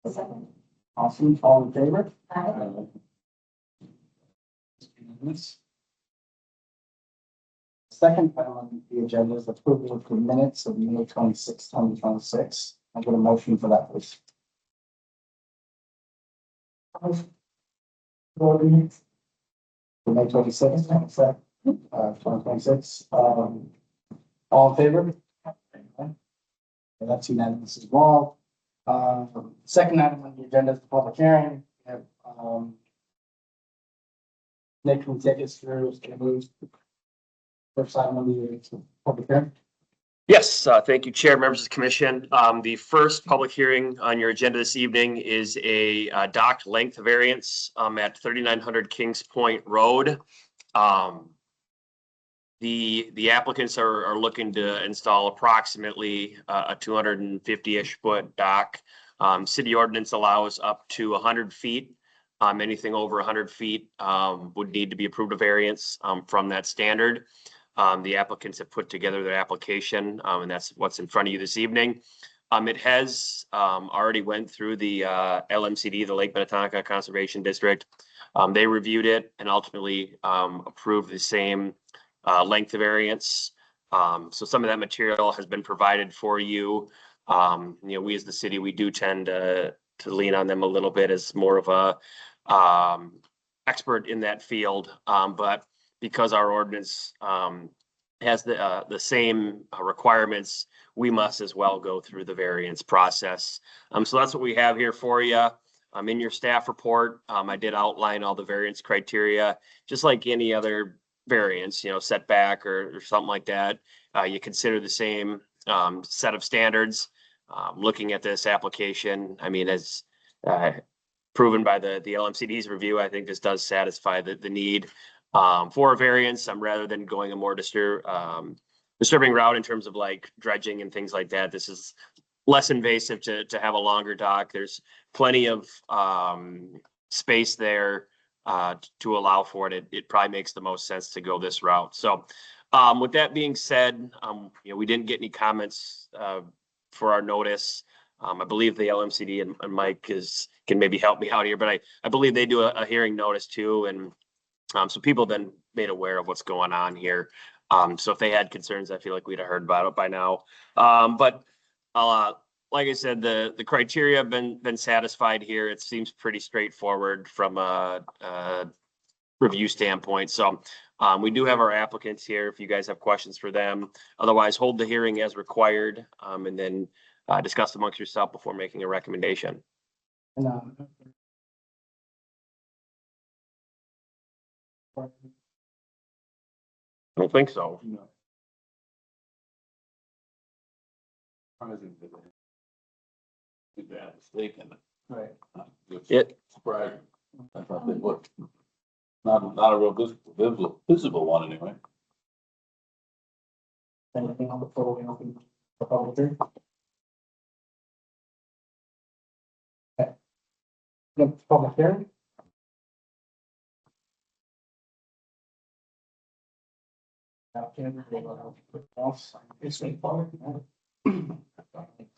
Second. Awesome. All in favor? Aye. Second item on the agenda is approval of the minutes of May 26, 2026. I get a motion for that, please. For May 26th, 2026. All in favor? Okay, that's unanimous as well. Second item on the agenda is the public hearing. We have, Nick, can we take us through, first item on the public hearing? Yes, thank you, Chair, members of the commission. The first public hearing on your agenda this evening is a dock length variance at 3900 Kings Point Road. The applicants are looking to install approximately a 250-ish foot dock. City ordinance allows up to 100 feet. Anything over 100 feet would need to be approved a variance from that standard. The applicants have put together their application, and that's what's in front of you this evening. It has already went through the LMCD, the Lake Minnetonka Conservation District. They reviewed it and ultimately approved the same length of variance. So some of that material has been provided for you. We as the city, we do tend to lean on them a little bit as more of a expert in that field. But because our ordinance has the same requirements, we must as well go through the variance process. So that's what we have here for you. In your staff report, I did outline all the variance criteria, just like any other variance, setback or something like that. You consider the same set of standards. Looking at this application, I mean, as proven by the LMCD's review, I think this does satisfy the need for a variance, rather than going a more disturbing route in terms of like dredging and things like that. This is less invasive to have a longer dock. There's plenty of space there to allow for it. It probably makes the most sense to go this route. So with that being said, we didn't get any comments for our notice. I believe the LMCD and Mike can maybe help me out here, but I believe they do a hearing notice too. And so people have been made aware of what's going on here. So if they had concerns, I feel like we'd have heard about it by now. But like I said, the criteria have been satisfied here. It seems pretty straightforward from a review standpoint. So we do have our applicants here if you guys have questions for them. Otherwise, hold the hearing as required, and then discuss amongst yourself before making a recommendation. And, I don't think so. no. Bad mistaken. Right. It Surprising. I thought they would. Not a real visible one anyway. Anything on the floor we open the public hearing? Okay. The public hearing?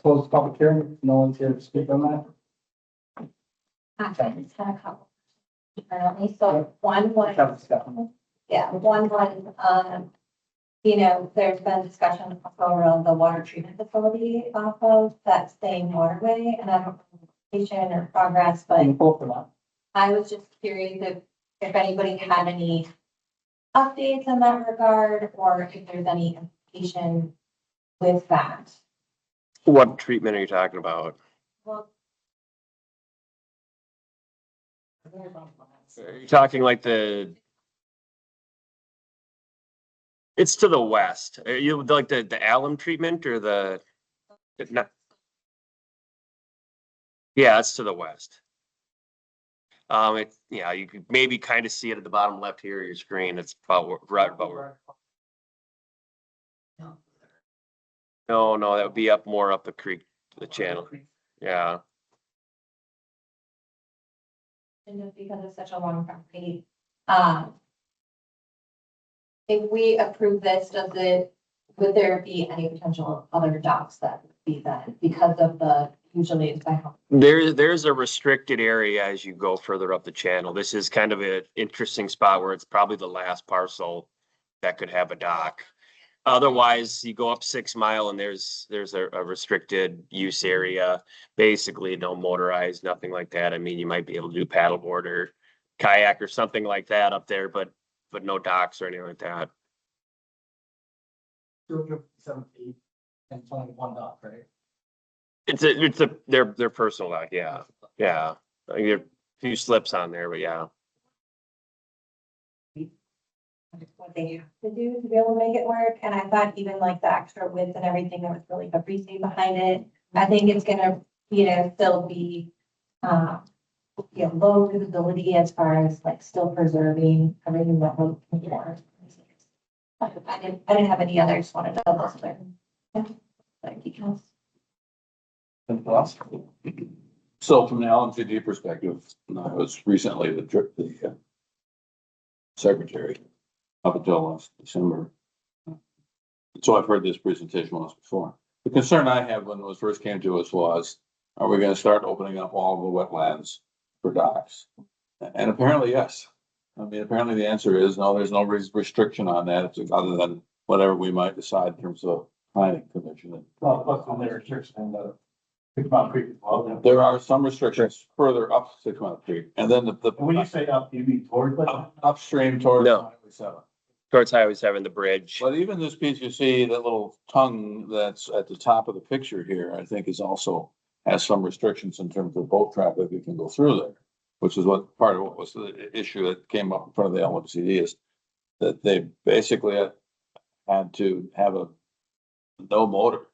Close the public hearing. No one's here to speak on that. I just had a couple. Apparently, so one was, Have a discussion. one was, there's been discussion also around the water treatment facility off of that same waterway, and I don't know completion or progress, but Both of them. I was just curious if anybody had any updates in that regard, or if there's any implication with that. What treatment are you talking about? Well, Are you talking like it's to the west? Are you like the alum treatment or no? Yeah, it's to the west. You could maybe kind of see it at the bottom left here of your screen. It's right about where. No, that would be more up the creek, the channel. Yeah. And just because it's such a long property, if we approve this, would there be any potential other docks that be then because of the, usually it's by how. There's a restricted area as you go further up the channel. This is kind of an interesting spot where it's probably the last parcel that could have a dock. Otherwise, you go up 6 Mile and there's a restricted use area, basically no motorized, nothing like that. I mean, you might be able to do paddleboard or kayak or something like that up there, but no docks or anything like that. 257 feet and it's only one dock, right? It's their personal dock, yeah, yeah. I mean, there are a few slips on there, but yeah. What they have to do to be able to make it work, and I thought even like the extra width and everything, there was really good reasoning behind it. I think it's gonna, still be, low visibility as far as like still preserving everything that was before. I didn't have any others, wanted to double clear. Like details. Anything else? So from an LMCD perspective, I was recently the secretary up until last December. So I've heard this presentation once before. The concern I had when it first came to us was, are we gonna start opening up all the wetlands for docks? And apparently, yes. I mean, apparently the answer is no, there's no restriction on that, other than whatever we might decide in terms of planning commission. Well, what's on the restriction and the Big Mountain Creek as well. There are some restrictions further up 6 Mile Creek, and then When you say up, you mean toward upstream towards No. Highway 7. Towards Highway 7, the bridge. But even this piece, you see that little tongue that's at the top of the picture here, I think is also has some restrictions in terms of boat traffic that can go through there. Which is what part of what was the issue that came up in front of the LMCD is that they basically had to have a no motor.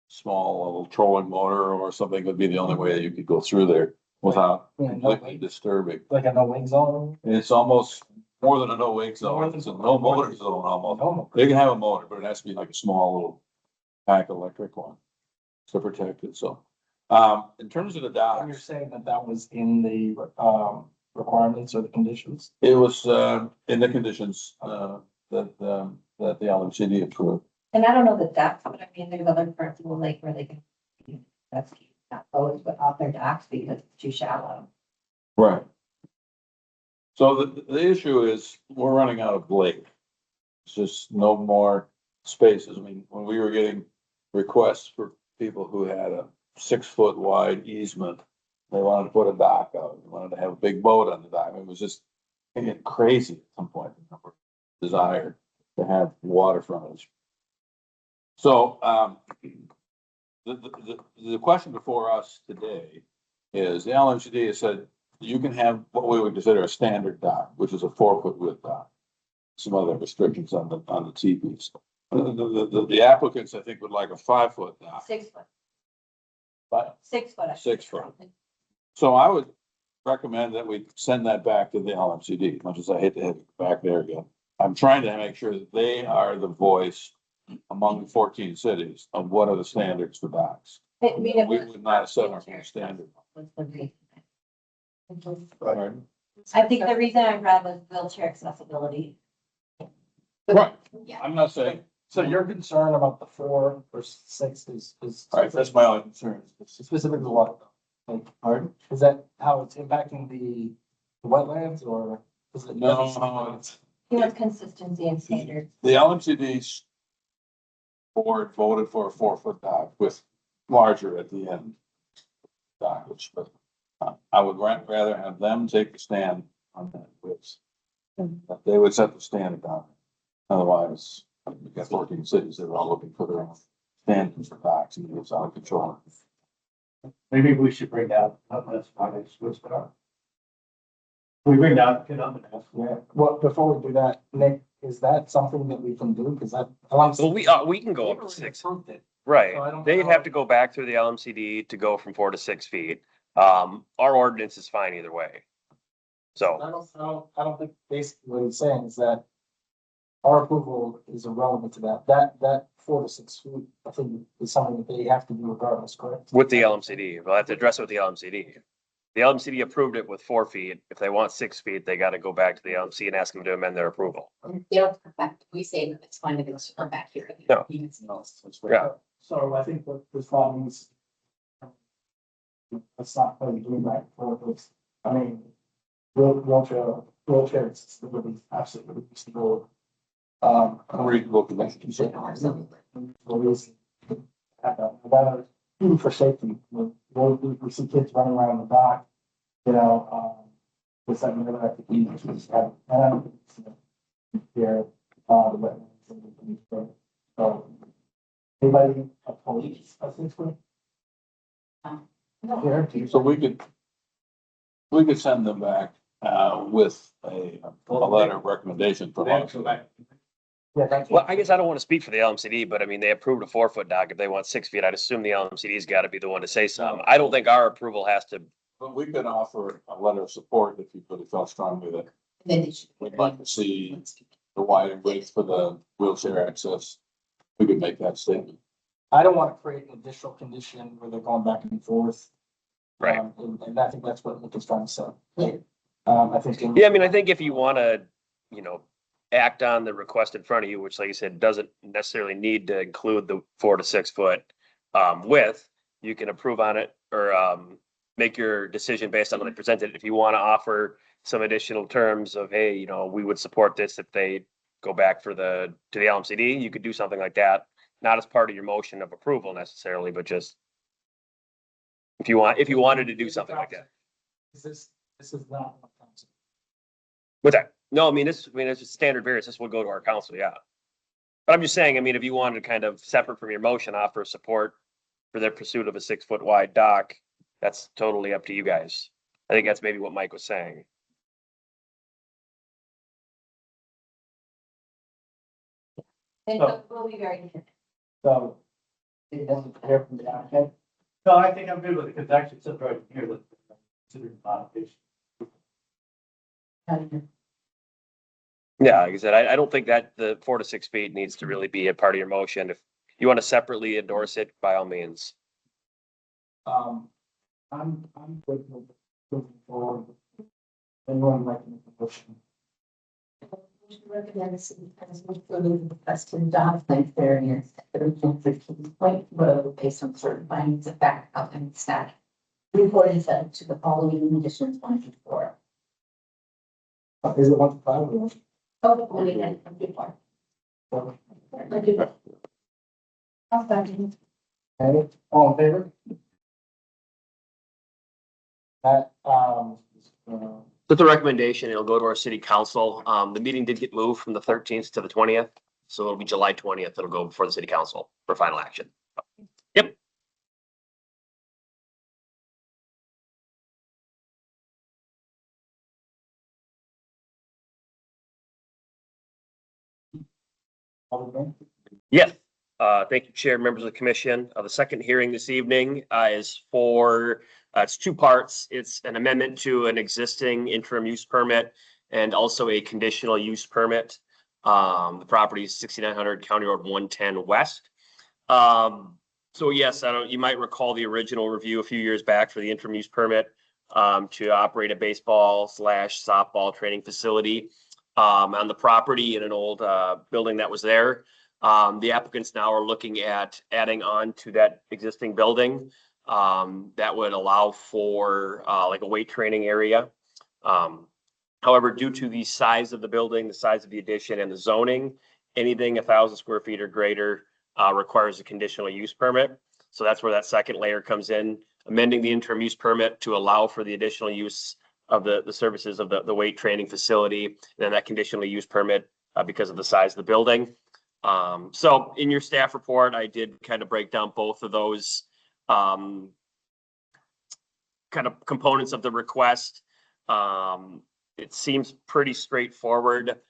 Small little trolling motor or something would be the only way that you could go through there without completely disturbing. Like a no wing zone? It's almost more than a no wake zone, it's a no motor zone almost. They can have a motor, but it has to be like a small little pack electric one to protect it, so. In terms of the And you're docks, saying that that was in the, requirements or the conditions? it was, in the conditions, that the LMCD approved. And I don't know the depth, but I mean, there's other parts of the lake where they can, that's not boats, but off their docks because it's too shallow. Right. So the issue is, we're running out of lake. It's just no more spaces. I mean, when we were getting requests for people who had a 6-foot wide easement, they wanted to put a dock out, they wanted to have a big boat on the dock. It was just getting crazy at some point, the number of desire to have water frontage. So, the question before us today is the LMCD has said you can have what we would consider a standard dock, which is a 4-foot width dock. Some other restrictions on the teepees. The applicants, I think, would like a 5-foot dock. 6 foot, But 6 foot. 6 foot. So I would recommend that we send that back to the LMCD, much as I hate to have it back there again. I'm trying to make sure that they are the voice among the 14 cities of what are the standards for docks. I mean, it We was- would not set our own standard. was the reason. Right. I think the reason I read was wheelchair accessibility. Right. Yeah. I'm not saying, So your concern about the 4 versus 6 is. all right, that's my only concern. Specifically what? Like, pardon? Is that how it's impacting the wetlands or is it? No. He wants consistency and standards. The LMCD's board voted for a 4-foot dock with larger at the end. Dockage, but I would rather have them take the stand on that width. They would set the standard down. Otherwise, we got 14 cities that are all looking for their own standards for docks and it's out of control. Maybe we should bring down, that's fine, it's supposed to. We bring down, get up and ask. Yeah, well, before we do that, Nick, is that something that we can do? Because that. Well, we can go up to 6. Approved it. Right, So I don't they'd know. have to go back through the LMCD to go from 4 to 6 feet. Our ordinance is fine either way. So, I don't think basically what he's saying is that our approval is irrelevant to that. That 4 to 6 feet, I think is something that they have to do regardless, correct? with the LMCD, we'll have to address it with the LMCD. The LMCD approved it with 4 feet. If they want 6 feet, they gotta go back to the LMC and ask them to amend their approval. They don't come back, we say that it's fine, to go back here. No. No, it's Yeah. So I think what this law means. Let's not play doing that for this. I mean, wheelchair accessibility is absolutely reasonable. Unreasonable conditions. Whether, even for safety, we see kids running around the back, with something that I think we just have, and I don't here, the wetlands. So, anybody oppose a 6 foot? Here, So we could send them back, with a letter of recommendation from us. yeah, that's. Well, I guess I don't want to speak for the LMCD, but I mean, they approved a 4-foot dock. If they want 6 feet, I'd assume the LMCD's got to be the one to say something. I don't think our approval has to. But we could offer a letter of support if you really felt strongly that we'd like to see the wider width for the wheelchair access. We could make that statement. I don't want to create an additional condition where they're going back and forth. Right. And I think that's what Nick is trying to say. I think. Yeah, I mean, I think if you want to, act on the request in front of you, which like you said, doesn't necessarily need to include the 4 to 6 foot width, you can approve on it or make your decision based on what they presented. If you want to offer some additional terms of, hey, we would support this if they go back to the LMCD, you could do something like that. Not as part of your motion of approval necessarily, but just if you wanted to do something like that. This is not. What's that? No, it's just standard variance. This will go to our council, yeah. But I'm just saying, if you wanted to kind of separate from your motion, offer support for their pursuit of a 6 foot wide dock, that's totally up to you guys. I think that's maybe what Mike was saying. And so we'll be very. So. It doesn't hear from the applicant. No, I think I'm good with it, because actually it's right here that considered modification. Yeah, like I said, I don't think that the 4 to 6 feet needs to really be a part of your motion. If you want to separately endorse it, by all means. I'm good with moving forward. Anyone like to make a motion? Recommend the city council approve the requested dock length variance at 1315 Point Road based on certain findings of fact and staff. Reporting subject to the following conditions 1 through 4. Is it 1 to 5 or 1? Oh, we had before. Okay, all in favor? That, With the recommendation, it'll go to our city council. The meeting did get moved from the 13th to the 20th. So it'll be July 20th. It'll go before the city council for final action. Yep. Yes. Thank you, Chair, members of the commission. The second hearing this evening is for, it's 2 parts. It's an amendment to an existing interim use permit and also a conditional use permit. The property is 6900 County Road 110 West. So yes, you might recall the original review a few years back for the interim use permit to operate a baseball/softball training facility on the property in an old building that was there. The applicants now are looking at adding on to that existing building that would allow for like a weight training area. However, due to the size of the building, the size of the addition and the zoning, anything 1,000 square feet or greater requires a conditional use permit. So that's where that second layer comes in, amending the interim use permit to allow for the additional use of the services of the weight training facility, and then that conditional use permit because of the size of the building. So in your staff report, I did kind of break down both of those kind of components of the request. It seems pretty straightforward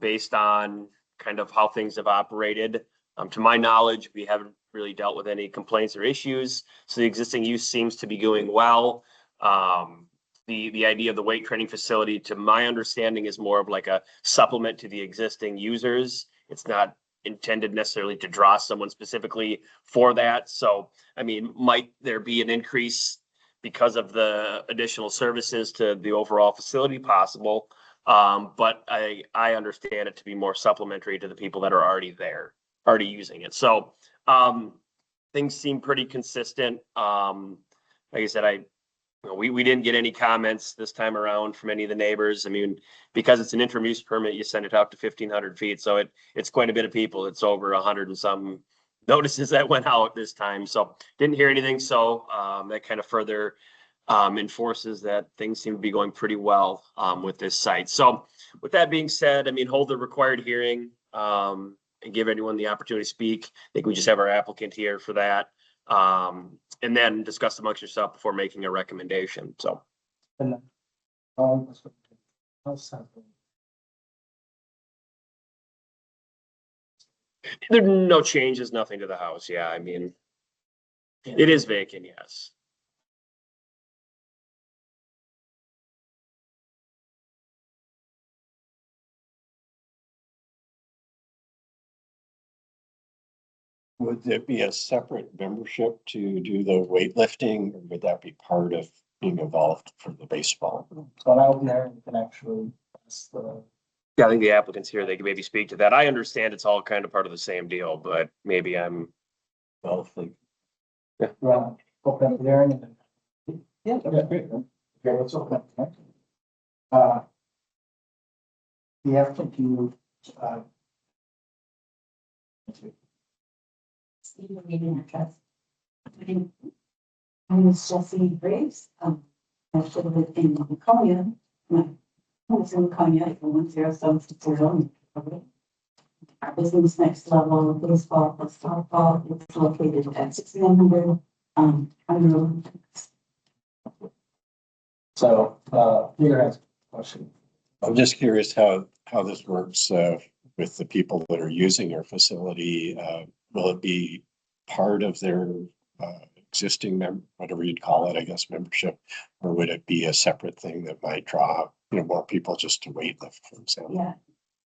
based on kind of how things have operated. To my knowledge, we haven't really dealt with any complaints or issues. So the existing use seems to be going well. The idea of the weight training facility, to my understanding, is more of like a supplement to the existing users. It's not intended necessarily to draw someone specifically for that. So, might there be an increase because of the additional services to the overall facility? Possible. But I understand it to be more supplementary to the people that are already there, already using it. So things seem pretty consistent. Like I said, we didn't get any comments this time around from any of the neighbors. I mean, because it's an interim use permit, you send it out to 1,500 feet. So it's quite a bit of people. It's over 100 and some notices that went out this time. So didn't hear anything. So that kind of further enforces that things seem to be going pretty well with this site. So with that being said, I mean, hold the required hearing and give anyone the opportunity to speak. I think we just have our applicant here for that. And then discuss amongst yourself before making a recommendation. So. And There are no changes, nothing to the house. Yeah, I mean, it is vacant, yes. Would there be a separate membership to do the weightlifting, or would that be part of being involved for the baseball? So out there, you can actually, that's the, Yeah, I think the applicants here, they can maybe speak to that. I understand it's all kind of part of the same deal, but maybe I'm. Well, like, open up the hearing and then. yeah, that's great. Okay, let's open up. the hearing. The applicant, you, Steve, meeting address. My name is Jessie Graves. I should have lived in Laconia. My home is in Laconia, 10760. Our business next level, baseball plus softball, it's located at 6900, County Road. so, Peter has a question. I'm just curious how this works with the people that are using your facility. Will it be part of their existing whatever you'd call it, I guess, membership, or would it be a separate thing that might draw more people just to weightlift, for example? Yeah.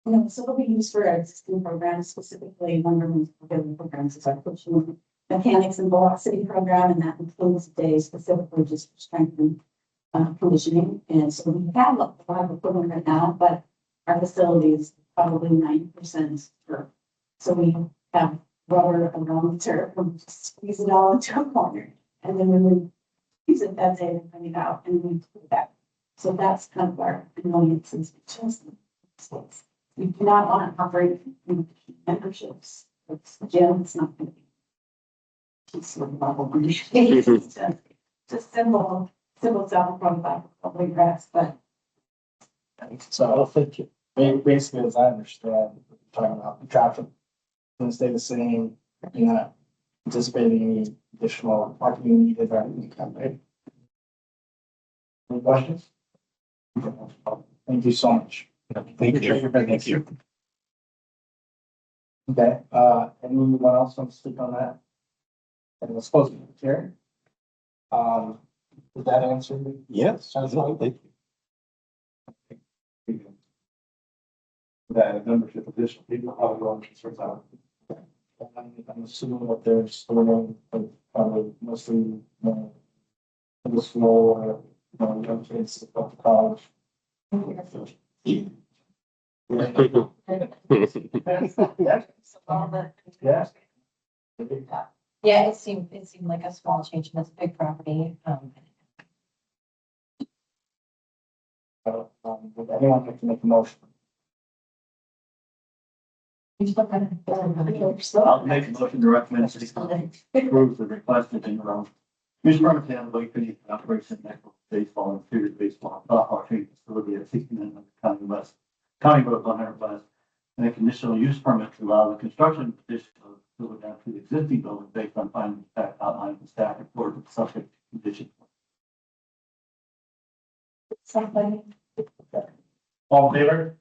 No, so it'll be used for our existing programs, specifically one of the programs is our coaching mechanics and velocity program, and that includes days specifically just for strength and conditioning. And so we have a lot of equipment right now, but our facility is probably 90% turf. So we have rubber around the turf and just squeeze it all into a corner. And then when we use it that day, we bring it out and we put it back. So that's kind of our annoyances. We do not want to operate memberships. It's a gym, it's not going to be. It's sort of level. It's just simple stuff from the grass, but. So I don't think, basically, as I understand, what you're talking about, the traffic gonna stay the same, you're not anticipating any additional parking needed or anything kind of, right? Any questions? Thank you so much. Thank you. Thank you. Okay, anyone else want to speak on that? And it's supposed to be here. Did that answer? Yes. Sounds like- Thank you. That membership additional people probably going to sorts out. I'm assuming that they're storing, probably mostly, the small, young kids up to college. Yeah. Yeah, it seemed like a small change in this big property. So, would anyone like to make a motion? I'll make a motion to recommend city council approve the requested interim use permit to handle Lake operation netball, baseball and field baseball, softball training facility at 6900 County Road 100 West. And a conditional use permit to allow the construction addition of the facility down to the existing building based on findings that outlined in the staff report with subject to condition. Somebody. All in favor?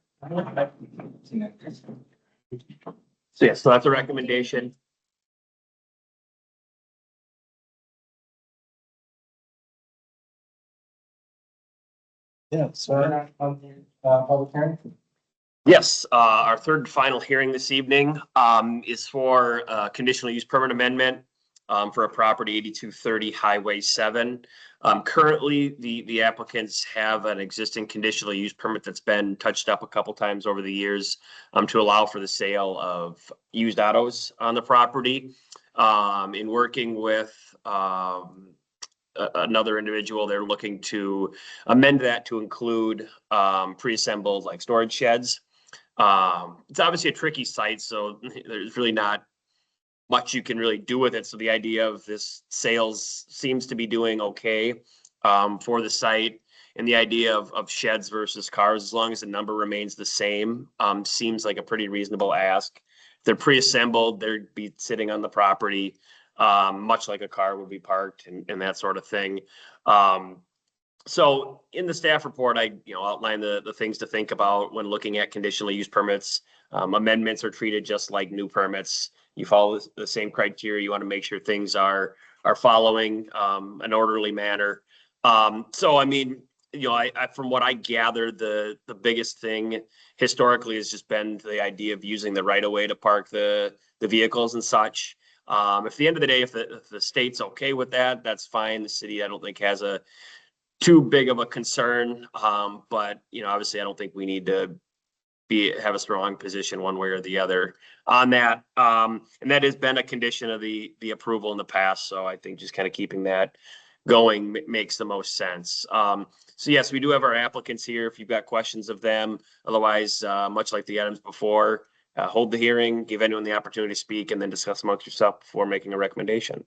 So yes, so that's a recommendation. Yeah, so on the, public hearing? Yes, our third and final hearing this evening is for conditional use permit amendment for a property 8230 Highway 7. Currently, the applicants have an existing conditional use permit that's been touched up a couple times over the years to allow for the sale of used autos on the property. In working with, another individual, they're looking to amend that to include, pre-assembled like storage sheds. It's obviously a tricky site, so there's really not much you can really do with it. So the idea of this sales seems to be doing okay, for the site. And the idea of sheds versus cars, as long as the number remains the same, seems like a pretty reasonable ask. If they're pre-assembled, they'd be sitting on the property, much like a car would be parked and that sort of thing. So in the staff report, I, outline the things to think about when looking at conditional use permits. Amendments are treated just like new permits. You follow the same criteria. You want to make sure things are following, an orderly manner. So I mean, I from what I gather, the biggest thing historically has just been the idea of using the right of way to park the vehicles and such. At the end of the day, if the state's okay with that, that's fine. The city, I don't think has a too big of a concern. But obviously I don't think we need to have a strong position one way or the other on that. And that has been a condition of the approval in the past. So I think just kind of keeping that going makes the most sense. So yes, we do have our applicants here if you've got questions of them. Otherwise, much like the items before, hold the hearing, give anyone the opportunity to speak, and then discuss amongst yourself before making a recommendation.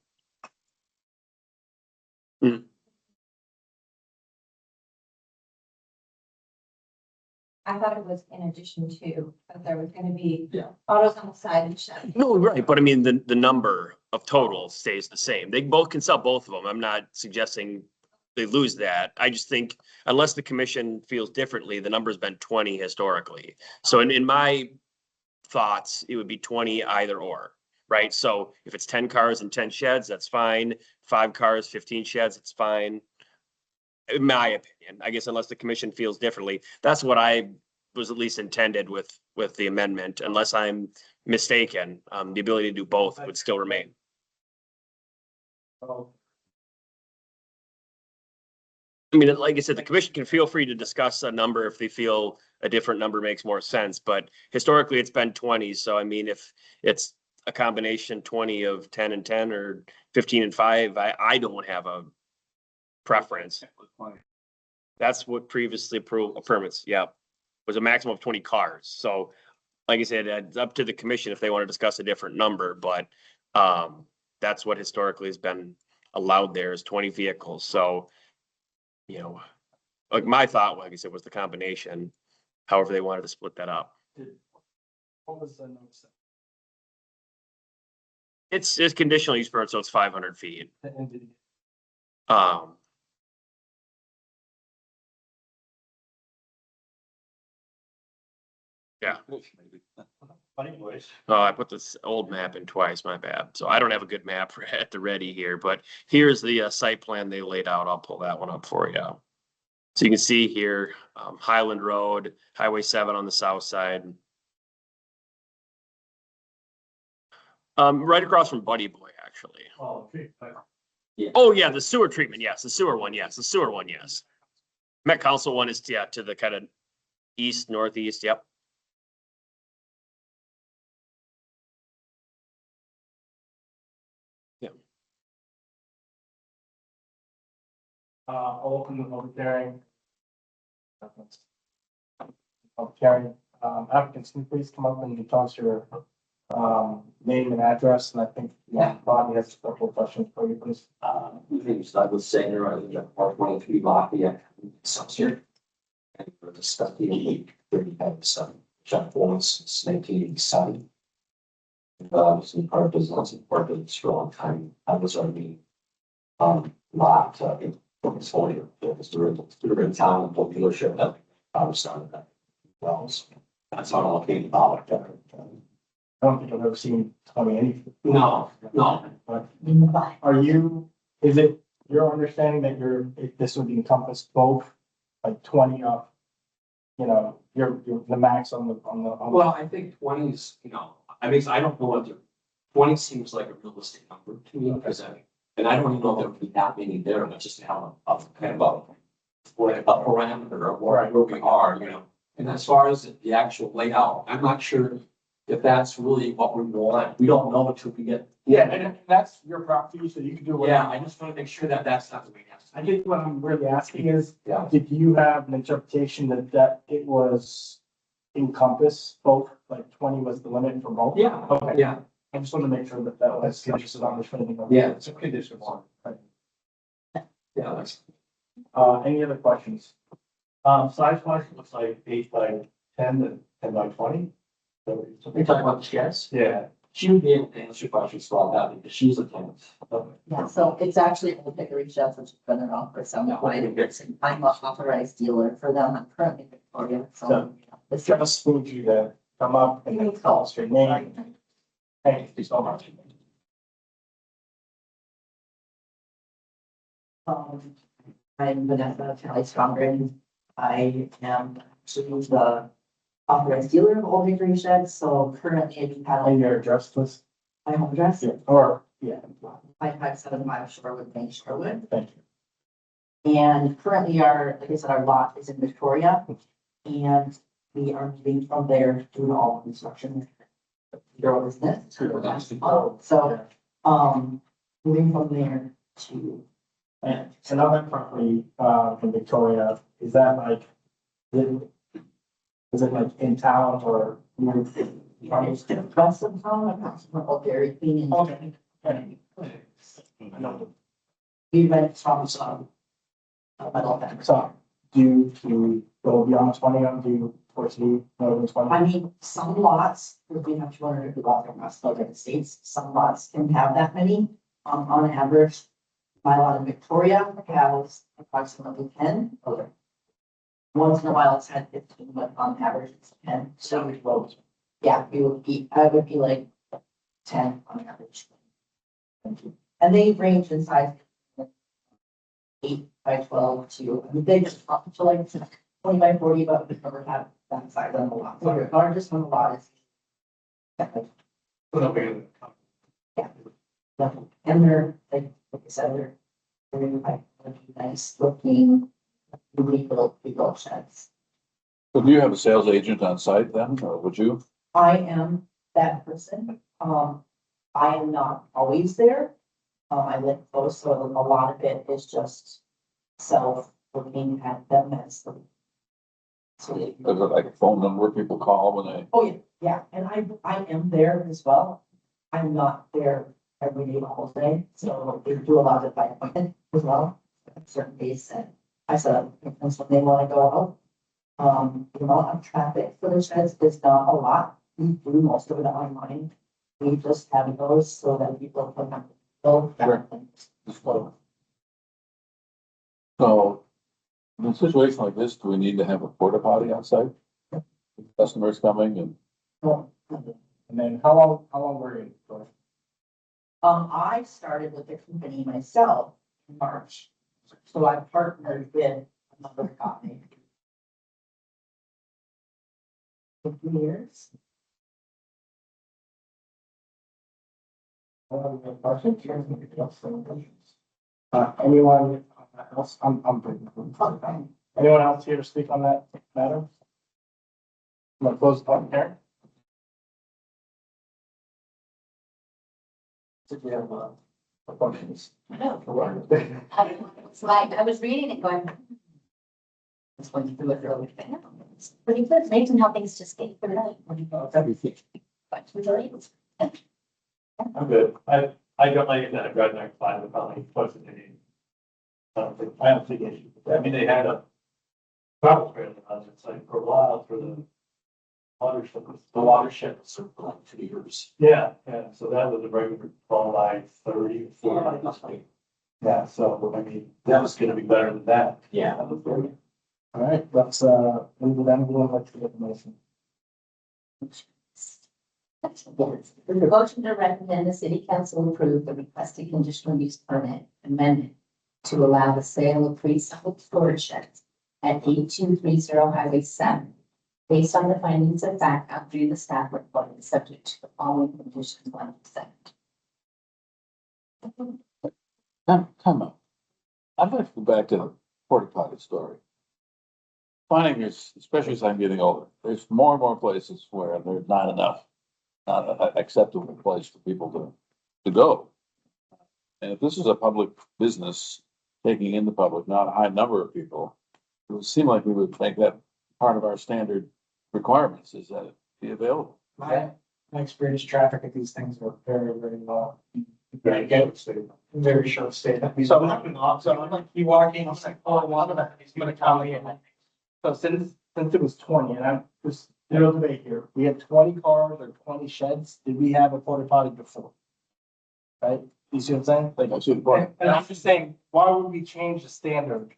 I thought it was in addition to, but there was gonna be Yeah. autos on the side and shed. No, right, but I mean, the number of total stays the same. They both can sell both of them. I'm not suggesting they lose that. I just think unless the commission feels differently, the number's been 20 historically. So in my thoughts, it would be 20 either or, right? So if it's 10 cars and 10 sheds, that's fine. 5 cars, 15 sheds, it's fine. In my opinion, I guess unless the commission feels differently, that's what I was at least intended with the amendment, unless I'm mistaken. The ability to do both would still remain. Oh, I mean, like I said, the commission can feel free to discuss a number if they feel a different number makes more sense, but historically it's been 20. So I mean, if it's a combination 20 of 10 and 10 or 15 and 5, I don't have a preference. That's what previously approved permits, yeah, was a maximum of 20 cars. So like I said, it's up to the commission if they want to discuss a different number, but that's what historically has been allowed there is 20 vehicles. So, like my thought, like I said, was the combination, however they wanted to split that up. what was the note? It's conditional use permit, so it's 500 feet. And did Um, Yeah. Anyways. Oh, I put this old map in twice, my bad. So I don't have a good map at the ready here, but here's the site plan they laid out. I'll pull that one up for you. So you can see here, Highland Road, Highway 7 on the south side. Right across from Buddy Boy, actually. Oh, okay. Oh, yeah, the sewer treatment, yes, the sewer one, yes, the sewer one, yes. Met Council one is, yeah, to the kind of east, northeast, yep. I'll open the public hearing. Public hearing, applicants, can you please come up and tell us your, name and address, and I think, Bobby has a couple of questions for you, please. My name is Douglas Sanger. I live at 423 Lafayette, Celsius. And for the study, 35, Jeff Lawrence since 1987. I was in part of business and part of this for a long time. I was already lot in California. It was in town, the dealership that I was started at. Well, that's how it came about. I don't think I've ever seen 20 anything. No. But is it your understanding that this would encompass both, like 20 of, the max on the. Well, I think 20 is, I don't know what 20 seems like a realistic number to me, because and I don't even know if there would be that many there, but just to have a kind of a parameter of where we are, And as far as the actual layout, I'm not sure if that's really what we want. We don't know until we get. Yeah, and that's your property, so you can do what. Yeah, I just want to make sure that that's not the way it has to I be. think what I'm really asking is, Yeah. did you have an interpretation that it was encompass both, like 20 was the limit for both? Yeah, Okay, yeah, I just want to make sure that that was just on the training. yeah, it's a condition one. Yeah, that's. Any other questions? Size wise, it looks like 8 by 10 and 10 by 20. So You're talking about the sheds? yeah. She would be able to answer your questions about that because she's a tenant. Yeah, so it's actually Old Hickory Sheds, which has been around for some time. I'm a authorized dealer for them. I'm currently in Victoria, so. This Just need you to come up and then tell us your name. Thank you so much. I'm Vanessa Kelly Strongren. I am actually the authorized dealer of Old Hickory Sheds, so currently we have And your address, please. my home address, Or, yeah, 5575 Shorewood Lane, Shorewood. thank you. And currently like I said, our lot is in Victoria. And we are moving from there, doing all construction. Your business. So, moving from there to. And on that property, from Victoria, is that like, is it like in town or? It's across the town, across from Old Dairy Queen and. I know. We rent from some. Metal bank. So, do you go beyond 20, or do you foresee more than 20? I mean, some lots, if we have 250 lots across the United States, some lots can have that many. On average, my lot in Victoria has approximately 10. Okay. Once in a while, it's had 15, but on average, it's 10. So, yeah, I would be like 10 on average. Thank you. And they range in size 8 by 12 to, I mean, they just up to like 20 by 40, but we never have that size on the lot. So the largest on the lot is. Yeah, and they're, like I said, they're very nice looking, legal sheds. So do you have a sales agent on site then, or would you? I am that person. I am not always there. I live close, so a lot of it is just looking at them as the. So Is it like a phone number people call when they? oh, yeah, and I am there as well. I'm not there every day, the whole day, so they do a lot of by appointment as well. Certain days that I said, that's when they want to go out. The amount of traffic for the sheds is not a lot. We do most of it online. We just have those so that people can go back and explore. So in a situation like this, do we need to have a porta potty on site? Customers coming and, Well, And then how long were you? For? I started with the company myself in March, so I partnered with another guy. For 2 years. Anyone else? I'm pretty. Anyone else here to speak on that matter? I'm gonna close the public hearing. Did you have questions? No. It's like, I was reading it going. It's going to do it early. It's pretty good. It's amazing how things just get through that. But majority was. I'm good. I got like that, I got that five of probably close to the. I don't think it, I mean, they had a travel trailer on it, it's like for a while for the watershed. The watershed was for like 2 years. Yeah, so that was a regular 12 by 30, 40. Yeah, so I mean, that was gonna be better than that. Yeah. All right, let's, move it on. We'll let you get the motion. The motion to recommend the city council approve the requested conditional use permit amendment to allow the sale of pre-sold storage sheds at 8230 Highway 7, based on the findings of fact out through the staff report and subject to the following conditions on consent. come on. I'd like to go back to the porta potty story. Finding is, especially as I'm getting older, there's more and more places where there's not enough. not an acceptable place for people to go. And if this is a public business taking in the public, not a high number of people, it would seem like we would make that part of our standard requirements is that it be available. My experience, traffic at these things are very, very low. Very good, very short stay. So I'm like, you walk in, it's like, oh, one of them is gonna come in. So since it was 20, and I'm just, no debate here, we had 20 cars or 20 sheds, did we have a porta potty before? Right, you see what I'm saying? Like, I see the point. and I'm just saying, why would we change the standard?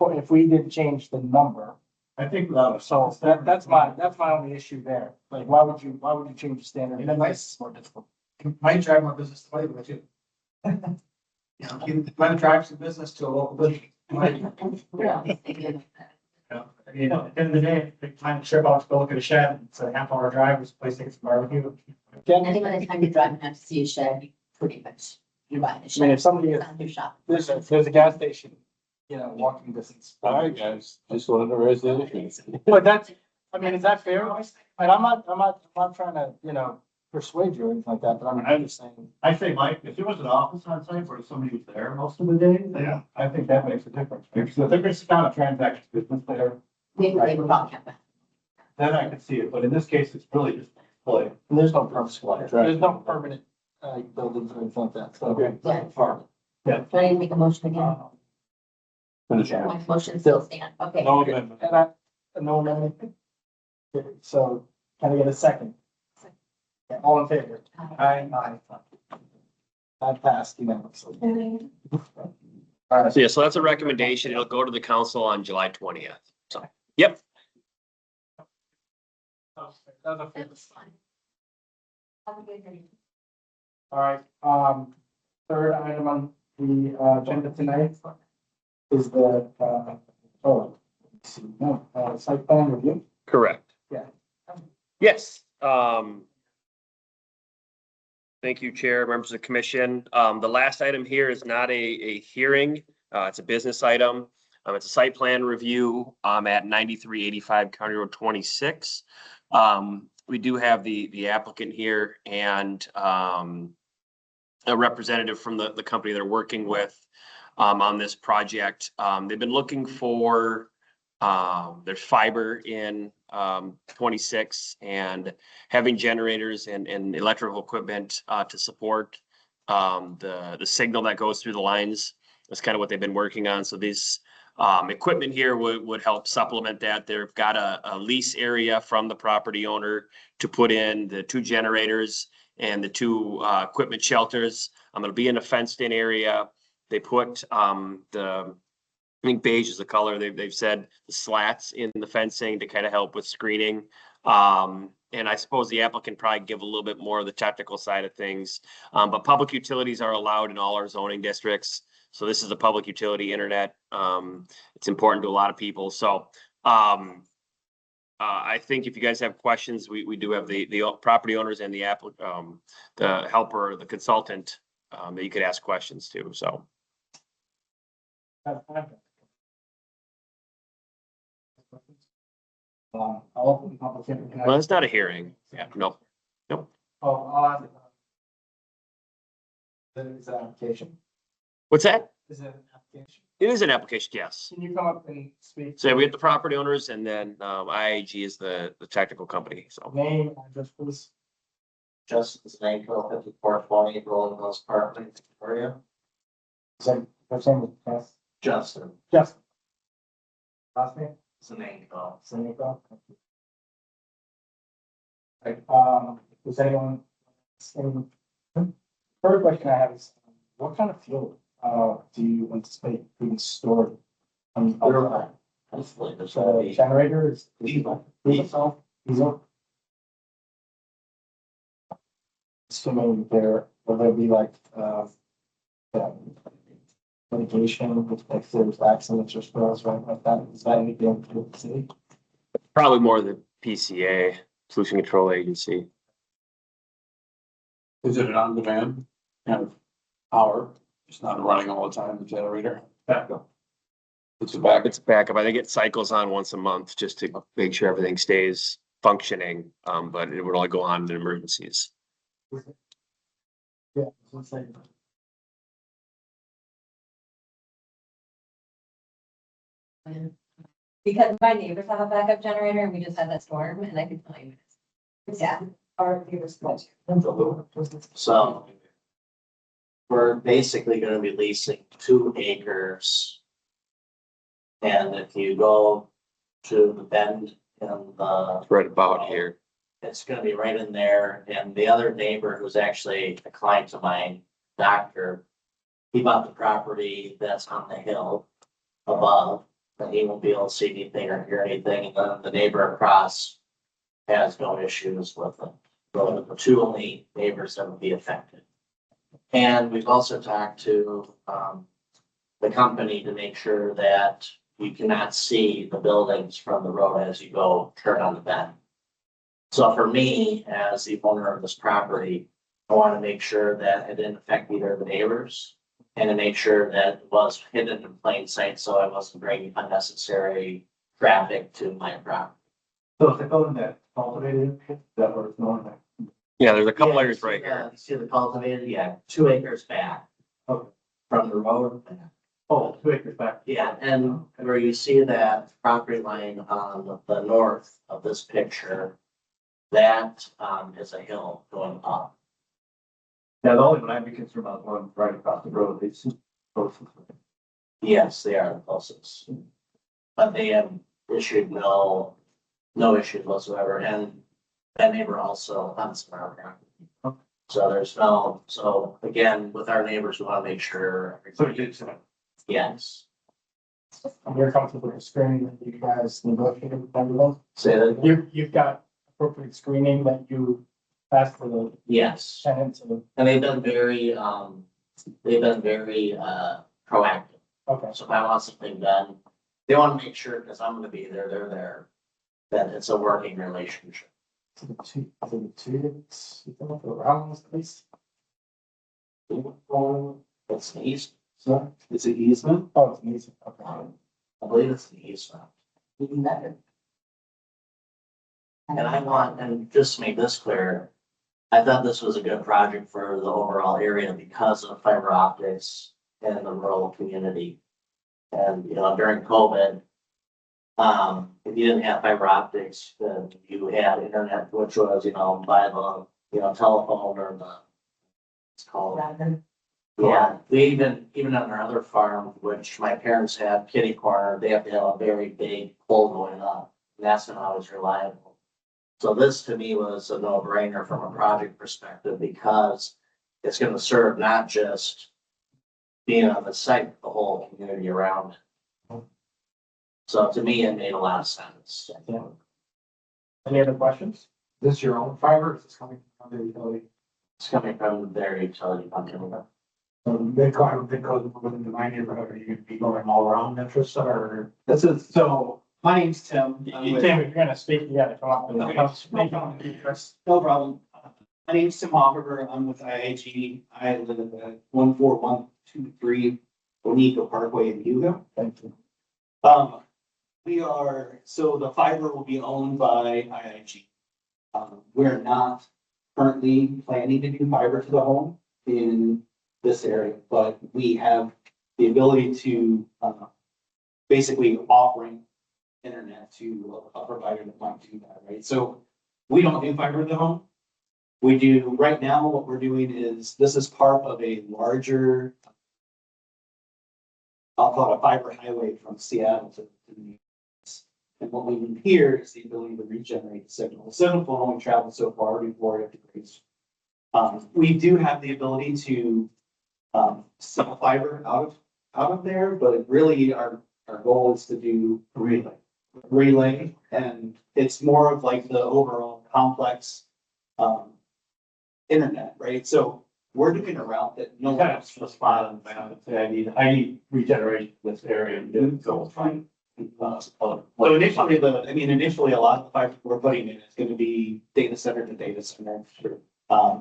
If we didn't change the number? I think without. So that's my only issue there. Like, why would you change the standard? And then it's more difficult. You might drive my business to Lakewood too. You know, you might drive some business to a local business. You might, you know, I mean, at the end of the day, big time trip out to go look at a shed, it's a half-hour drive, it's a place to get some barbecue. I think by the time you're driving out to see a shed, you pretty much, you're buying a shed. I mean, if somebody, It's on your shop. there's a gas station, you know, walking distance. All right, guys, just wanted to raise the issue. But that's, I mean, is that fair? And I'm not trying to, you know, persuade you or anything like that, but I'm just saying. I say, Mike, if there was an office on site where somebody was there most of the day, then I think that makes a difference. Because if there's not a transaction business there, Maybe they were talking about. then I could see it, but in this case, it's really just play. And there's no permanent, there's no permanent, buildings or anything like that, so. Okay. Yeah. Farm. Do I need to make a motion again? Finish it. My motion still stand, okay. No amendment. And no amendment. Okay, so can I get a second? Yeah, all in favor? Aye. That passed unanimously. All right, So yeah, so that's a recommendation. It'll go to the council on July 20th. So, yep. that was a fair- That's fine. Have a good day. All right, third item on the agenda tonight is the, let's see, no, site plan review. Correct. Yeah. Yes. Thank you, Chair, members of the commission. The last item here is not a hearing. It's a business item. It's a site plan review at 9385 County Road 26. We do have the applicant here and a representative from the company they're working with on this project. They've been looking for, there's fiber in 26 and having generators and electrical equipment to support the signal that goes through the lines. That's kind of what they've been working on. So this equipment here would help supplement that. They've got a lease area from the property owner to put in the 2 generators and the 2 equipment shelters. It'll be in a fenced in area. They put I think beige is the color. They've said the slats in the fencing to kind of help with screening. And I suppose the applicant probably give a little bit more of the technical side of things. But public utilities are allowed in all our zoning districts. So this is a public utility internet. It's important to a lot of people. So I think if you guys have questions, we do have the property owners and the helper, the consultant that you could ask questions to. So. I'll open the public hearing. Can I- Well, it's not a hearing. Yeah, no. Oh, I'll ask. Then it's an application. What's that? Is it an application? It is an application, yes. Can you come up and speak? So we have the property owners and then IAG is the technical company, so. Name, address, please. Justin Stanko, 5420 Rolling Hills Park, Victoria. Is that first name? Yes. Justin Yes. Last name? Stanko. Seneca. Right, does anyone? Third question I have is, what kind of fuel, do you anticipate being stored? Hopefully, there's gonna be Generator is. Diesel. Diesel. Assuming will there be like, litigation, if there's accidents or spills, right, like that, is that anything to the city? Probably more the PCA, Pollution Control Agency. Is it an on-demand kind of power? It's not running all the time, the generator? Backup. It's a backup. It's a backup. I think it cycles on once a month just to make sure everything stays functioning, but it would only go on in emergencies. Yeah. let's say- Because my neighbors have a backup generator and we just had that storm and I can tell you. Yeah, our neighbors. So we're basically gonna be leasing 2 acres. And if you go to the bend in the, Right about here. it's gonna be right in there. And the other neighbor who's actually a client of mine, doctor, he bought the property that's on the hill above, and he won't be able to see anything or hear anything. And then the neighbor across has no issues with it. So the 2 only neighbors that would be affected. And we've also talked to, the company to make sure that you cannot see the buildings from the road as you go turn on the bend. So for me, as the owner of this property, I want to make sure that it didn't affect either of the neighbors. And to make sure that it was hidden in plain sight, so I wasn't bringing unnecessary traffic to my property. So if they go in that cultivated, that was going there. Yeah, there's a couple Yeah, areas you right see here. You see the cultivated, yeah, 2 acres back. Okay. From the road. Oh, 2 acres back. Yeah, and where you see that property line on the north of this picture, that is a hill going up. Yeah, the only one I'd be concerned about one right across the road, it's. Yes, they are the closest. But they have issued no issues whatsoever, and that neighbor also hunts our property. So there's no, so again, with our neighbors, we want to make sure. So it did, so. Yes, I'm very comfortable with the screening that you guys negotiated with everyone. say that, again. You've got appropriate screening that you asked for the Yes, tenants and, and they've been very proactive. okay. So if I want something done, they want to make sure, because I'm gonna be there, they're there, that it's a working relationship. To the two, it's, around this place. It's an east, So, It's an easement? oh, it's amazing, okay. I believe it's an easement. Even better. And I want, and just to make this clear, I thought this was a good project for the overall area because of fiber optics in the rural community. And, you know, during COVID, if you didn't have fiber optics, then you had internet, which was, you know, by the, you know, telephone or the, it's called. Rather, Yeah, we even on our other farm, which my parents had kitty corner, they have to have a very big pole going up. And that's not always reliable. So this to me was a no-brainer from a project perspective because it's gonna serve not just being on the site, but the whole community around it. So to me, it made a lot of sense. Yeah. Any other questions? Is this your own fiber, or is this coming from the utility? It's coming from their utility company. So they go within my neighborhood, are you gonna be going all around Minnetrista or? This is, so, my name's Tim. I'm You with- Tim, if you're gonna speak, you gotta come up and Okay. speak on it first. No problem. My name's Tim Hoffer. I'm with IIG. I live at 14123 Bonito Parkway in Hugo. Thank you. We are, so the fiber will be owned by IIG. We're not currently planning to do fiber to the home in this area, but we have the ability to, basically offering internet to a provider that might do that, right? So we don't do fiber to the home. We do, right now, what we're doing is, this is part of a larger, I'll call it a fiber highway from Seattle to New York. And what we need here is the ability to regenerate the signal. The signal will only travel so far before it degrades. We do have the ability to sell fiber out of there, but really our goal is to do relay, and it's more of like the overall complex internet, right? So we're doing a route that no one Kind of else. the spot on the map and say, I need regeneration in this area and do it, so it's fine. So initially, initially, a lot of the fiber we're putting in is gonna be data center to data center.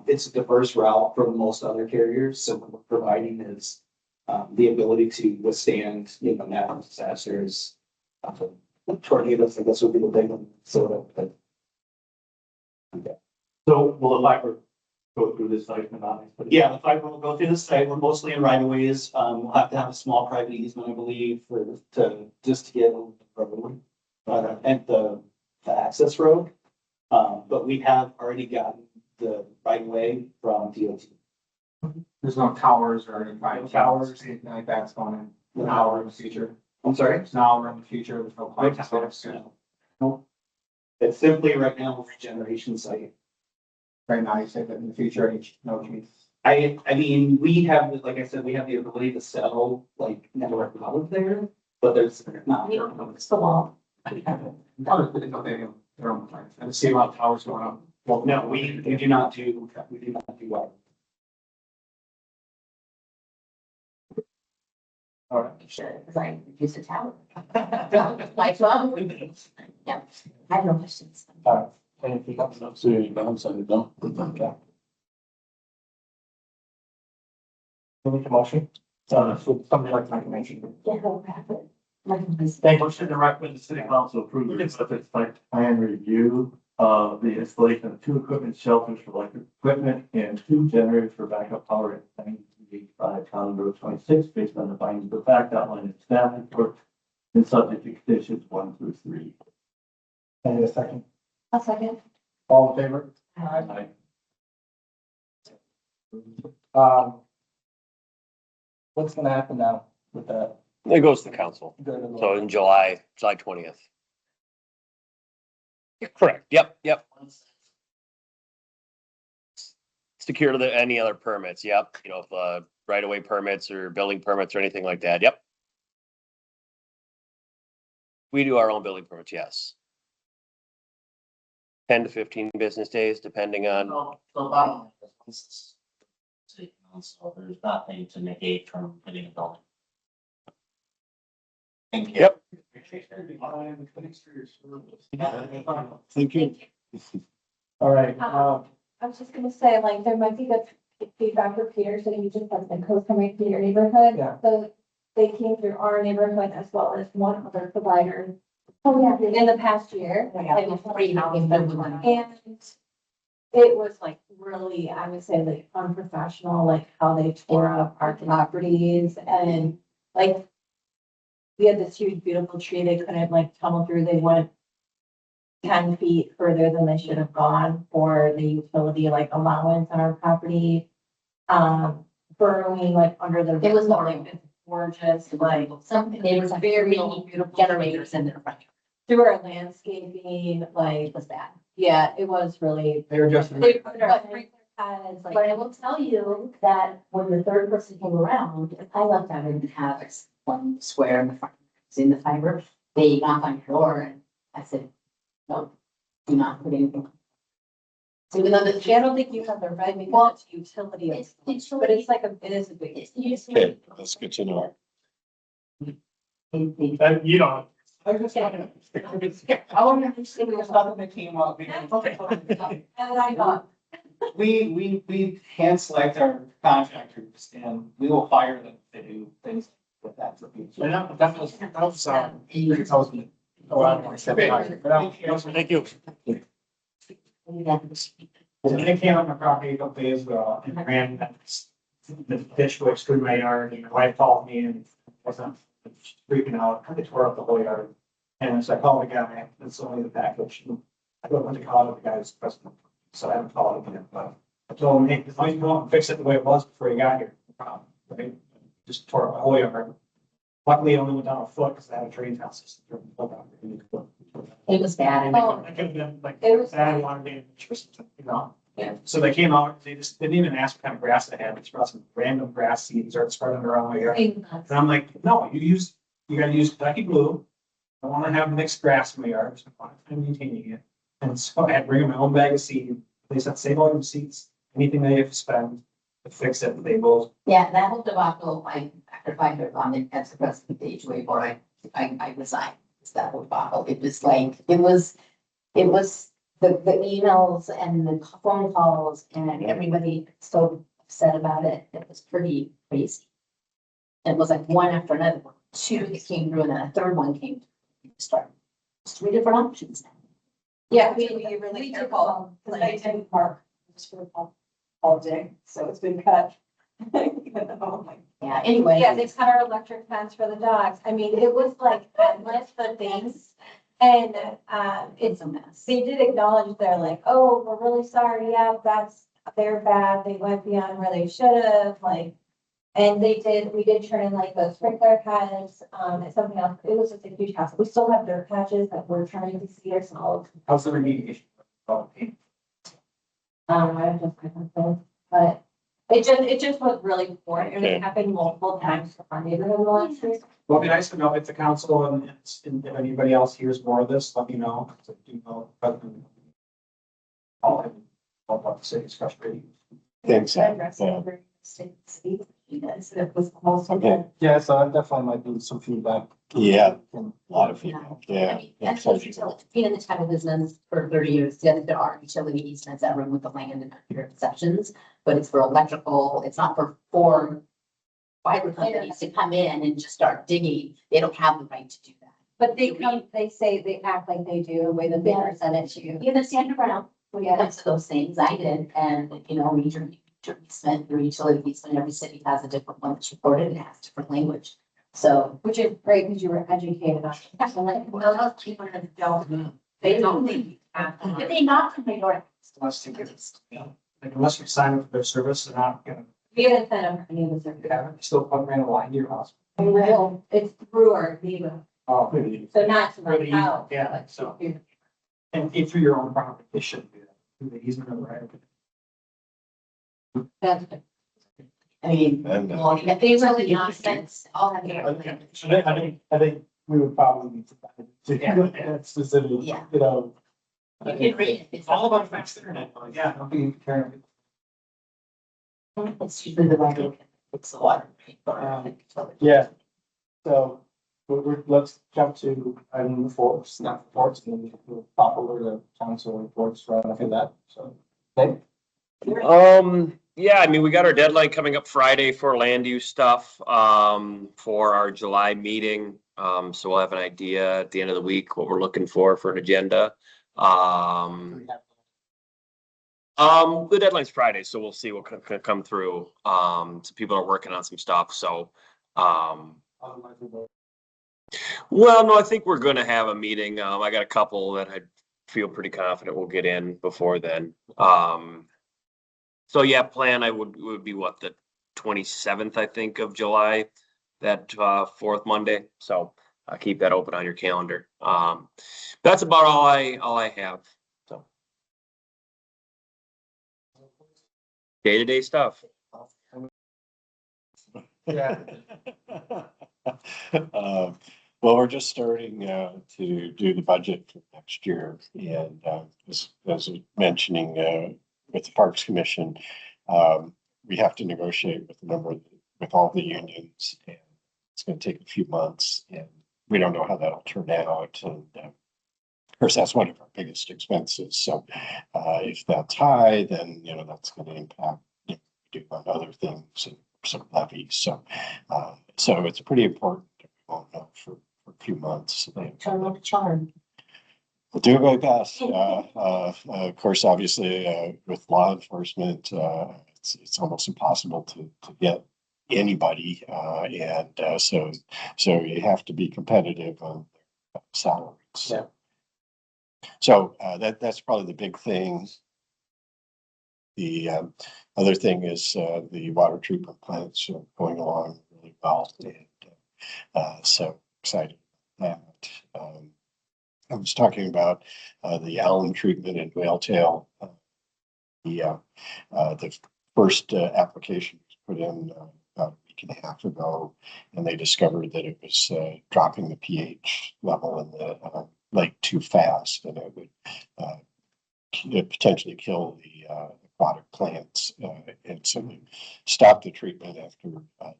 It's a diverse route from most other carriers, so what we're providing is the ability to withstand, natural disasters. Tornadoes, I guess would be the big one, but So will the fiber go through this site and not? Yeah, the fiber will go through the site. We're mostly in right of ways. We'll have to have a small private easement, I believe, just to get on the road. And the access road. But we have already gotten the right of way from DOT. There's no towers or any towers, anything like that's going in now or in the future. I'm sorry? Now or in the future, there's no. No towers, no. Nope. It's simply right now a regeneration site. Right now, you say that in the future, no trees. I mean, we have, like I said, we have the ability to sell like network out of there, but there's not. We don't know, it's the wall. Their own plans. And see a lot of towers going up. Well, no, we do not do well. All right. Because I used a tower. Like, well, yeah, I have no questions. Anything else? I don't see any downside, no. Okay. Can we make a motion? So somebody like to make a motion. Yeah, no, Thank you. Motion to recommend the city council approve the specific site plan review of the installation of 2 equipment shelters for electric equipment and 2 generators for backup power at 985 County Road 26, based on the findings of fact outlined in staff report and subject to conditions 1 through 3. Any second? A second. All in favor? Aye. What's gonna happen now with that? It goes to the council. So in July 20th. Correct. Yep. Secure to any other permits. Yep. You know, if, right of way permits or building permits or anything like that. Yep. We do our own building permits. Yes. 10 to 15 business days, depending on. So bottom line is, so there's nothing to negate from getting a building. Thank you. Yep. Thank you. All right, I was just gonna say, like, there might be good feedback for Peter, so you just have been coming to your neighborhood. Yeah. So they came through our neighborhood as well as one other provider. Oh, yeah, in the past year. Yeah, Like, it's free now, it's been one. And it was like really, I would say like unprofessional, like how they tore up our properties and like. We had this huge, beautiful tree, they couldn't like tunnel through, they went 10 feet further than they should have gone for the utility like allowance on our property. Burrowing like under the. It was like, gorgeous, like Some neighbors have very beautiful generators in their front yard. through our landscaping, like, It was bad. yeah, it was really. they were just. They put our sprinkler pads, But like, I will tell you that when the third person came around, I left out in the house, one square in the front, it's in the fiber. They knocked on your door and I said, no, do not put anything. So even though I don't think you have the right, Well, because it's utility, it's but it's like it is a big. it's used Okay, that's good to know. You don't. I just wanted I wanted to see there's nothing that came up. And I got, We hand select our contractors and we will fire them if they do things with that for people. And that was, that tells me. Oh, I don't want to say that. Thank you. Well, they came on my property a couple days ago and ran the ditch goes through my yard and my wife called me and wasn't freaking out. They tore up the whole yard. And so I called the guy, it's only the package. I don't want to call the guy's president, so I haven't called him yet, but I told him, hey, as long as you go out and fix it the way it was before you got here, no problem, right? Just tore up my whole yard. Luckily, I only went down a foot because I had a drain house. It was bad. And Oh. It could have been like, It was- bad water damage or something, you know? Yeah. So they came out, they just didn't even ask what kind of grass they had, they just brought some random grass seeds or spreading around my yard. And I'm like, no, you gotta use Kentucky blue. I wanna have mixed grass in my yard, so I'm maintaining it. And so I had to bring in my own bag of seed, they said, save all your seeds, anything they have to spend to fix it, they will. yeah, that whole debacle, after 5 years on it, as the president of the HOA board, I resigned. It's that whole debacle. It was like, it was the emails and the phone calls and everybody so upset about it. It was pretty crazy. It was like one after another, 2 that came through and then a third one came. Start 3 different options. Yeah, We we be really we did careful. because I didn't park just for all day, so it's been cut. Yeah, anyway. Yeah, they cut our electric fence for the dogs. I mean, it was like endless, the things. And, It's a mess. they did acknowledge, they're like, oh, we're really sorry, yeah, they're bad, they went beyond where they should have, like. And we did turn in like the sprinkler heads, and something else, it was just a huge hassle. We still have dirt patches that we're trying to see ourselves. How's the remediation? I don't know, but it just was really poor, and it happened multiple times for our neighborhood last year. Well, it'd be nice to know if the council and if anybody else hears more of this, let me know. So you know, but all about the city's frustrating. Thanks, Sam. Okay. Yeah, so that definitely might be some feedback. Yeah, From a lot of feedback, I yeah. mean, and so utility, being in the title business for 30 years, yes, there are utility easements that run with the land and under exceptions, but it's for electrical, it's not for fiber companies to come in and just start digging. They don't have the right to do that. But they say, they act like they do, the way that they present it to you. You understand around when it comes to those things, I did, and you know, your easement, your utility easement, every city has a different one that's recorded and has different language. So, Which is great because you were educated on it. well, those people that don't, they don't think, if they knock on my door. Unless you get, like unless you sign up for their service, they're not gonna, We haven't sent them any of the yeah, still put ran a line to your house. Well, it's through our neighbor, Oh, maybe. so not to my Really, house. yeah, so. And through your own property, it shouldn't do that. Through the easement of the right. That's I mean, And, well, if they really knock sense, all have their own language. I think we would probably need to. Yeah. Specific, Yeah. you know. You can read it. It's all about fixed internet, but yeah, don't be careful. It's usually the right, it's the water. Yeah. So let's jump to item 4, staff reports, and then we'll pop over to council reports right after that. So, okay. Yeah, I mean, we got our deadline coming up Friday for land use stuff, for our July meeting. So we'll have an idea at the end of the week, what we're looking for an agenda. The deadline's Friday, so we'll see what can come through. Some people are working on some stuff, so, Otherwise, we'll well, no, I think we're gonna have a meeting. I got a couple that I feel pretty confident we'll get in before then. So yeah, plan would be what, the 27th, I think, of July, that fourth Monday. So keep that open on your calendar. That's about all I have. So day-to-day stuff. Yeah. Well, we're just starting to do the budget for next year, and as I was mentioning with the Parks Commission, we have to negotiate with all the unions, and it's going to take a few months, and we don't know how that'll turn out. And of course, that's one of our biggest expenses. So if that's high, then that's going to impact do on other things and some levies. So so it's pretty important. We won't know for a few months. Turn on the charm. I'll do my best. Of course, obviously, with law enforcement, it's almost impossible to get anybody, and so you have to be competitive on salaries. Yeah. So that's probably the big thing. The other thing is the water treatment plants are going along really well, and so excited about that. I was talking about the alum treatment in Whaletail. The first application was put in about a week and a half ago, and they discovered that it was dropping the pH level in the lake too fast, and it would potentially kill the aquatic plants. And so they stopped the treatment after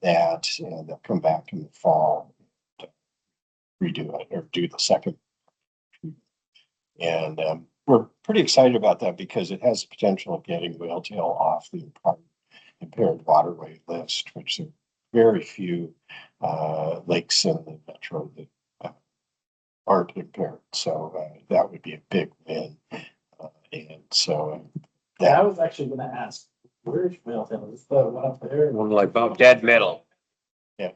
that, and they'll come back in the fall and redo it or do the second. And we're pretty excited about that because it has the potential of getting Whaletail off the impaired waterway list, which are very few lakes in the metro that aren't impaired. So that would be a big win. And so Yeah, I was actually gonna ask, where's Middletown? Is the one up there? One like about dead middle. Yeah.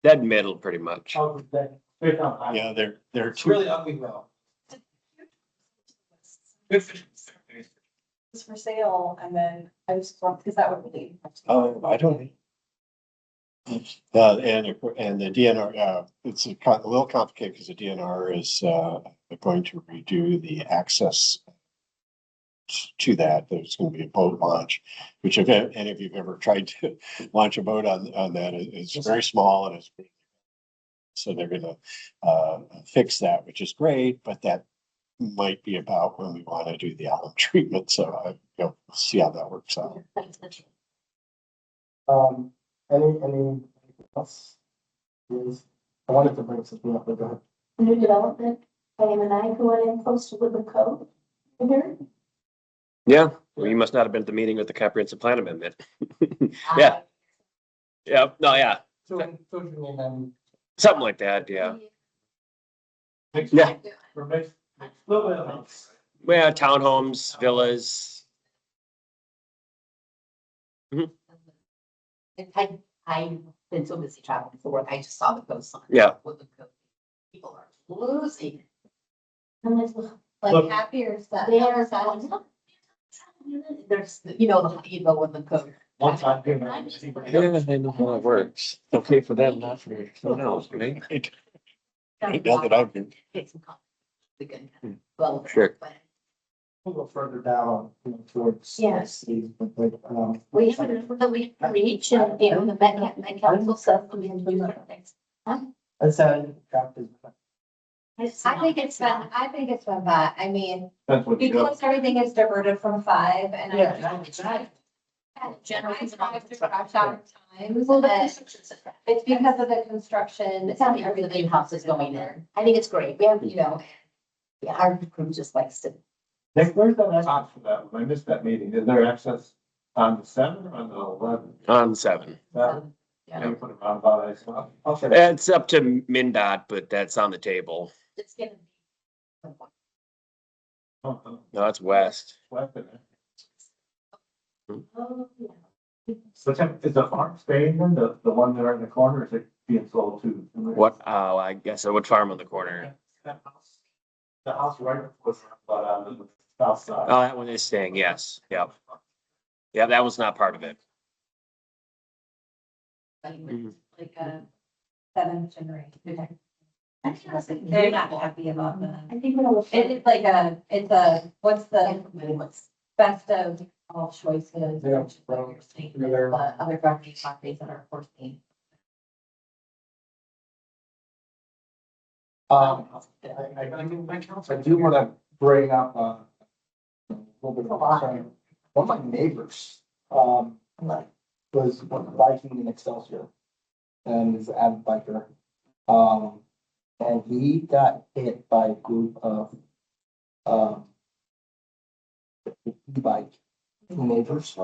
Dead middle, pretty much. Oh, that, straight down highway. yeah, there are It's two. really ugly road. It's for sale, and then I just want, because that would be. Oh, I don't. And the DNR, it's a little complicated because the DNR is going to redo the access to that. There's going to be a boat launch, which if any of you've ever tried to launch a boat on that, it's very small and it's. So they're going to fix that, which is great, but that might be about when we want to do the alum treatment. So we'll see how that works out. Anything else? Yes. I wanted to bring something up, but go ahead. New development, Pam and I going in close to Woodland Cove. Here. Yeah, well, you must not have been at the meeting with the comprehensive plan amendment. Yeah, yeah, no, yeah, So, and then. something like that, yeah. Mixed- Yeah. We're mixed, little bit of mix. Well, townhomes, villas. I've been so busy traveling for work, I just saw the ghost sign. Yeah. Woodland Cove. People are losing it. And it's Look. like happier stuff. They are, there's, you know Woodland Cove. One time here. I know how it works. Okay for them, not for someone else, right? Not that I've been. Get some coffee. We can, well. Sure. but We'll go further down, towards. Yes. We We have a number that we can reach and, you know, the Met Council stuff, we can do certain things. I said, captain. I think it's been, that, I mean, That's what you do. because everything is diverted from 5 and Yeah, I. that's right. Generally, I drive through crash hour times, Well, the and construction's a fact. it's because of the construction. It's how the new house is going in. I think it's great. We have, you know, yeah, our crew just likes to. Nick, where's that access for that? I missed that meeting. Is there access on the 7 or on the 11? On 7. Yeah, you put it on about I saw. Okay. It's up to MinDOT, but that's on the table. It's gonna be. Oh, No, it's west. weapon. Oh, yeah. So is the farm staying in the one there in the corner, or is it being sold to? What, oh, I guess I would farm on the corner. That house? The house right was, but on the south side. Oh, that one is staying, yes, yep. Yeah, that was not part of it. Mhm. Like a 7th generation. I think that's like- They're not happy about that. I think we'll. It's like what's the best of all choices, Yeah. which is what you're saying, with the other properties that are forcing. I do want to bring up, a little bit of concern. One of my neighbors, was biking in Excelsior. And is an avid biker. And he got hit by a group of, e-bike teenagers.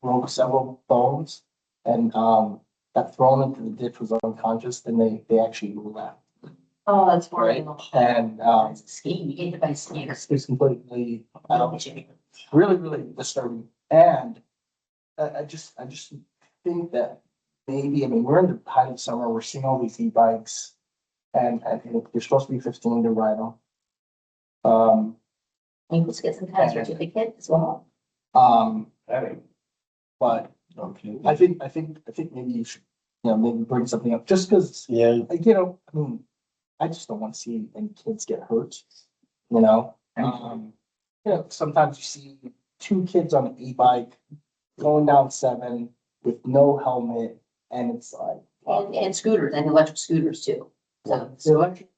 Broke several bones and, got thrown into the ditch, was unconscious, and they actually left. Oh, that's Right. horrible. And, Skiing, you get hit by skiers. it's completely, really, really disturbing. And I just think that maybe, I mean, we're in the height of summer, we're seeing all these e-bikes. And I think you're supposed to be 15 to ride them. And let's get some kind of certificate as well. But I think maybe you should, maybe bring something up, just because, Yeah, I mean, I just don't want to see any kids get hurt, sometimes you see 2 kids on an e-bike going down 7 with no helmet, and it's like. And scooters and electric scooters too. So. The electric,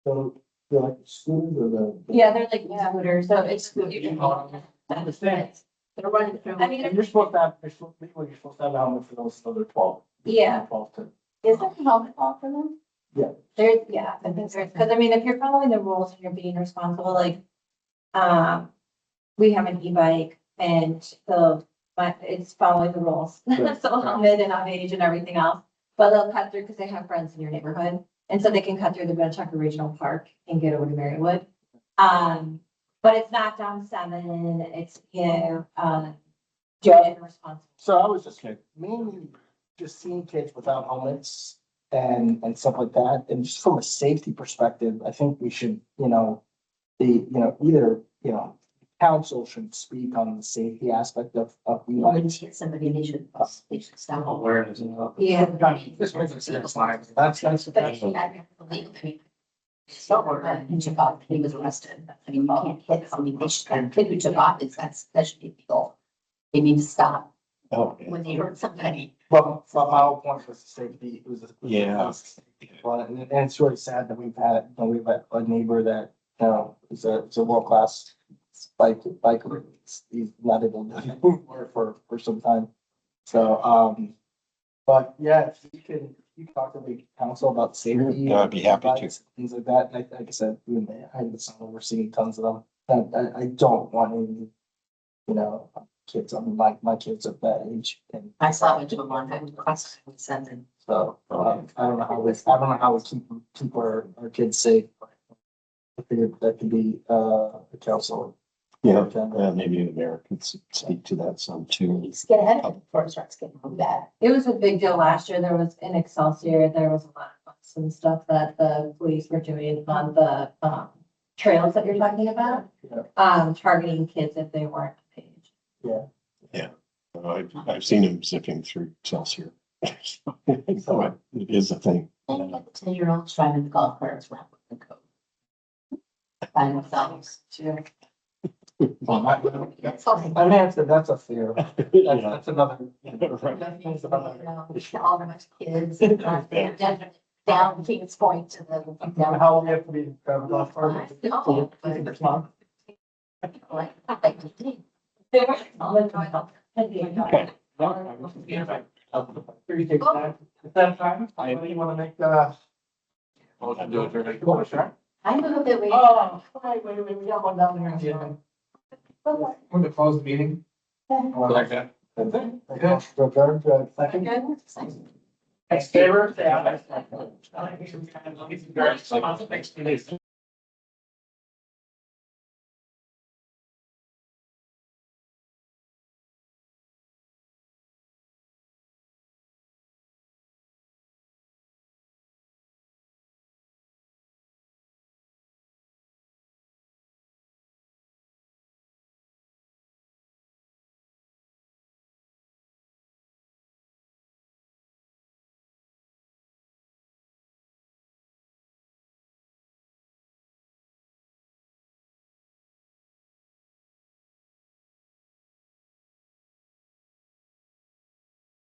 the electric scooters or the. Yeah, they're like scooters, so it's. I understand. They're running through. I mean, And you're supposed to have a helmet for those other 12. Yeah. 12 to. Is there a helmet law for them? Yeah. I think there's, because I mean, if you're following the rules and you're being responsible, like, we have an e-bike and but it's following the rules. Yeah. So helmet and on age and everything else. but they'll cut through because they have friends in your neighborhood. And so they can cut through the Minnetrista Regional Park and get over to Marywood. But it's not down 7, it's, joint and responsible. So I was just mainly just seeing kids without helmets and stuff like that. And just from a safety perspective, I think we should, either, council should speak on the safety aspect of When you e-bikes. hit somebody, they should stop. Awareness. Yeah. This makes sense. That's. But I can't believe, I mean, somewhere in Chicago, he was arrested. I mean, you can't hit somebody, they should, that kid who took off, that should be legal. They need to stop Oh, when they hurt somebody. Well, my whole point was the safety, it was. Yeah. Well, and it's really sad that we've had a neighbor that, is a world-class biker. He's not able to do anymore for some time. So, but yeah, if you talk to the council about safety. Yeah, I'd be happy to. advice, Things like that, like I said, I had this, we're seeing tons of them, and I don't want any, kids, I mean, my kids at that age. And I saw it to him one time, across the sentence. so, I don't know how we keep our kids safe. I figured that could be, a council. yeah, maybe the mayor could speak to that some too. He's get ahead of it before it starts getting really bad. It was a big deal last year. There was in Excelsior, there was a lot of bumps and stuff that the police were doing on the trails that you're talking about. Targeting kids if they weren't paid. I've seen him zipping through Excelsior. So it is a thing. And you got the 10-year-olds driving the golf carts around with the code. By themselves. Too. That's all they. I mean, that's a fair, that's another. All the much kids, down Kings Point to the. How we have to be driving golf cart. No, but- Like, They were all the time. Okay. Appreciate that. At that time, you wanna make, Motion to adjourn. Oh, sure. I move that we. Oh, wait, we got one down here. We're gonna close the meeting. Like that. That's it. Good. So, Jared, second. Next favor, say aye.